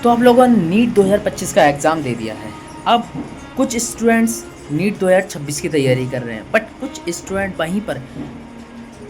तो आप लोगों ने नीट 2025 का एग्ज़ाम दे दिया है। अब कुछ स्टूडेंट्स नीट 2026 की तैयारी कर रहे हैं, बट कुछ स्टूडेंट वहीं पर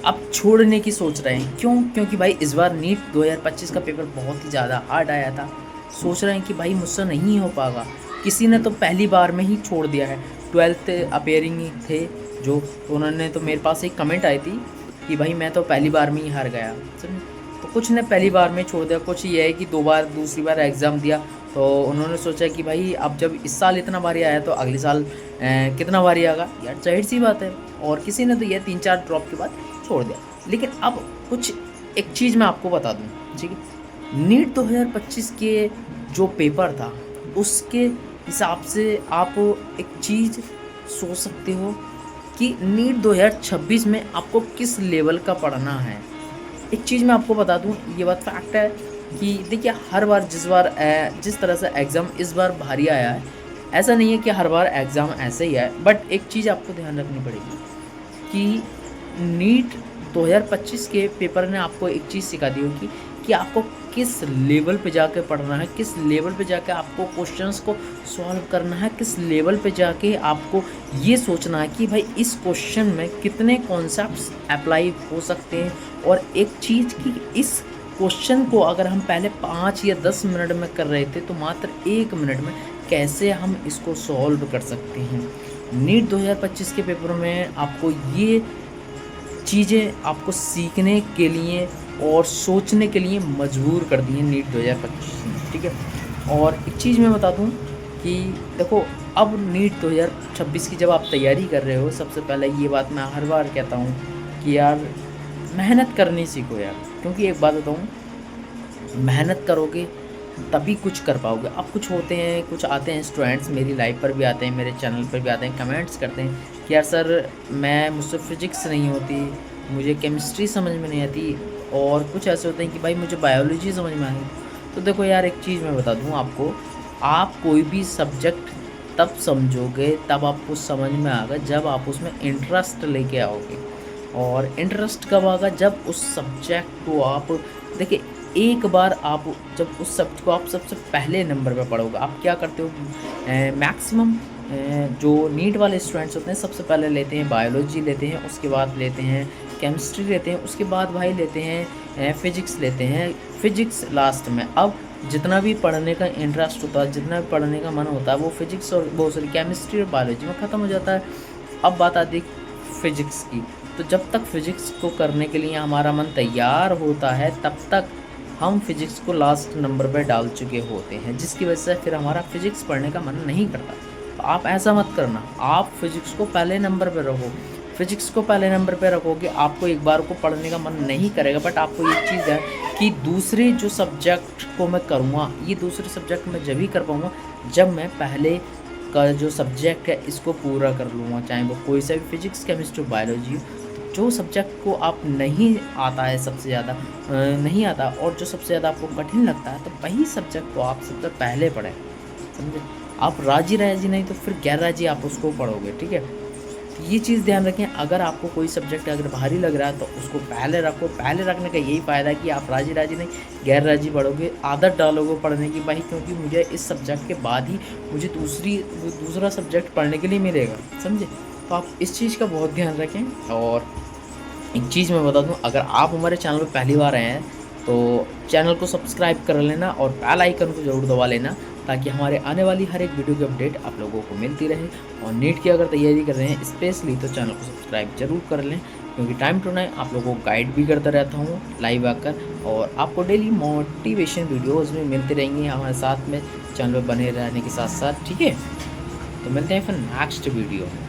अब छोड़ने की सोच रहे हैं। क्यों? क्योंकि भाई इस बार नीट 2025 का पेपर बहुत ही ज़्यादा हार्ड आया था। सोच रहे हैं कि भाई मुझसे नहीं हो पाएगा। किसी ने तो पहली बार में ही छोड़ दिया है। 12th अपेयरिंग थे जो, तो उन्होंने तो मेरे पास एक कमेंट आई थी कि भाई मैं तो पहली बार में ही हार गया। समझे? तो कुछ ने पहली बार में छोड़ दिया, कुछ ये है कि 2 बार दूसरी बार एग्ज़ाम दिया। तो उन्होंने सोचा कि भाई अब जब इस साल इतना भारी आया तो अगले साल कितना भारी आएगा यार, ज़ाहिर सी बात है। और किसी ने तो ये 3-4 ड्रॉप के बाद छोड़ दिया। लेकिन अब कुछ एक चीज़ मैं आपको बता दूं, ठीक है। नीट 2025 के जो पेपर था उसके हिसाब से आप एक चीज़ सोच सकते हो कि नीट 2026 में आपको किस लेवल का पढ़ना है। एक चीज़ मैं आपको बता दूं, ये बात फैक्ट है कि देखिए हर बार जिस तरह से एग्ज़ाम इस बार भारी आया है, ऐसा नहीं है कि हर बार एग्ज़ाम ऐसे ही है। बट एक चीज़ आपको ध्यान रखनी पड़ेगी कि नीट 2025 के पेपर ने आपको एक चीज़ सिखा दी होगी कि आपको किस लेवल पे जाके पढ़ना है, किस लेवल पे जाके आपको क्वेश्चंस को सॉल्व करना है, किस लेवल पे जाके आपको ये सोचना है कि भाई इस क्वेश्चन में कितने कॉन्सेप्ट्स अप्लाई हो सकते हैं। और एक चीज़ कि इस क्वेश्चन को अगर हम पहले 5 या 10 मिनट में कर रहे थे तो मात्र 1 मिनट में कैसे हम इसको सॉल्व कर सकते हैं। नीट 2025 के पेपर में आपको ये चीज़ें आपको सीखने के लिए और सोचने के लिए मजबूर कर दी है नीट 2025 में, ठीक है। और एक चीज़ मैं बता दूं कि देखो अब नीट 2026 की जब आप तैयारी कर रहे हो, सबसे पहले ये बात मैं हर बार कहता हूँ कि यार मेहनत करनी सीखो यार। क्योंकि एक बात बताऊँ, मेहनत करोगे तभी कुछ कर पाओगे। अब कुछ होते हैं, कुछ आते हैं स्टूडेंट्स मेरी लाइव पर भी आते हैं, मेरे चैनल पर भी आते हैं, कमेंट्स करते हैं कि यार सर मुझसे फ़िज़िक्स नहीं होती, मुझे केमिस्ट्री समझ में नहीं आती। और कुछ ऐसे होते हैं कि भाई मुझे बायोलॉजी समझ में आई। तो देखो यार एक चीज़ मैं बता दूँ आपको, आप कोई भी सब्जेक्ट तब समझोगे, तब आपको समझ में आएगा जब आप उसमें इंटरेस्ट लेके आओगे। और इंटरेस्ट कब आएगा? जब उस सब्जेक्ट को आप देखिए, एक बार आप जब उस सब्जेक्ट को आप सबसे पहले नंबर पे पढ़ोगे। आप क्या करते हो, मैक्सिमम जो नीट वाले स्टूडेंट्स होते हैं सबसे पहले लेते हैं बायोलॉजी लेते हैं, उसके बाद लेते हैं केमिस्ट्री लेते हैं, उसके बाद भाई लेते हैं फिजिक्स लेते हैं, फिजिक्स लास्ट में। अब जितना भी पढ़ने का इंटरेस्ट होता है, जितना भी पढ़ने का मन होता है, वो फिजिक्स और बहुत सारी केमिस्ट्री और बायोलॉजी में ख़त्म हो जाता है। अब बात आती है फिजिक्स की। तो जब तक फिजिक्स को करने के लिए हमारा मन तैयार होता है तब तक हम फिजिक्स को लास्ट नंबर पर डाल चुके होते हैं, जिसकी वजह से फिर हमारा फिजिक्स पढ़ने का मन नहीं करता। तो आप ऐसा मत करना, आप फिजिक्स को पहले नंबर पर रखो। फिजिक्स को पहले नंबर पे रखोगे, आपको एक बार को पढ़ने का मन नहीं करेगा। बट आपको ये चीज़ है कि दूसरे जो सब्जेक्ट को मैं करूँगा, ये दूसरे सब्जेक्ट में जब ही कर पाऊँगा जब मैं पहले का जो सब्जेक्ट है इसको पूरा कर लूँगा, चाहे वो कोई सा भी फिजिक्स केमिस्ट्री बायोलॉजी हो। जो सब्जेक्ट को आप नहीं आता है सबसे ज़्यादा नहीं आता और जो सबसे ज़्यादा आपको कठिन लगता है, तो वही सब्जेक्ट को आप सबसे पहले पढ़ें, समझे। आप राजी नहीं तो फिर गैर राजी आप उसको पढ़ोगे, ठीक है। तो ये चीज़ ध्यान रखें, अगर आपको कोई सब्जेक्ट अगर भारी लग रहा है तो उसको पहले रखो। पहले रखने का यही फ़ायदा है कि आप राजी नहीं गैर राजी पढ़ोगे, आदत डालोगे पढ़ने की भाई, क्योंकि मुझे इस सब्जेक्ट के बाद ही मुझे दूसरा सब्जेक्ट पढ़ने के लिए मिलेगा, समझे। तो आप इस चीज़ का बहुत ध्यान रखें। और एक चीज़ मैं बता दूं, अगर आप हमारे चैनल पर पहली बार आए हैं तो चैनल को सब्सक्राइब कर लेना और बेल आइकन को ज़रूर दबा लेना, ताकि हमारे आने वाली हर एक वीडियो की अपडेट आप लोगों को मिलती रहे। और नीट की अगर तैयारी कर रहे हैं स्पेशली तो चैनल को सब्सक्राइब जरूर कर लें, क्योंकि टाइम टू टाइम आप लोगों को गाइड भी करता रहता हूँ लाइव आकर, और आपको डेली मोटिवेशन वीडियोज़ भी मिलती रहेंगी हमारे साथ में, चैनल पर बने रहने के साथ साथ, ठीक है। तो मिलते हैं फिर नेक्स्ट वीडियो में।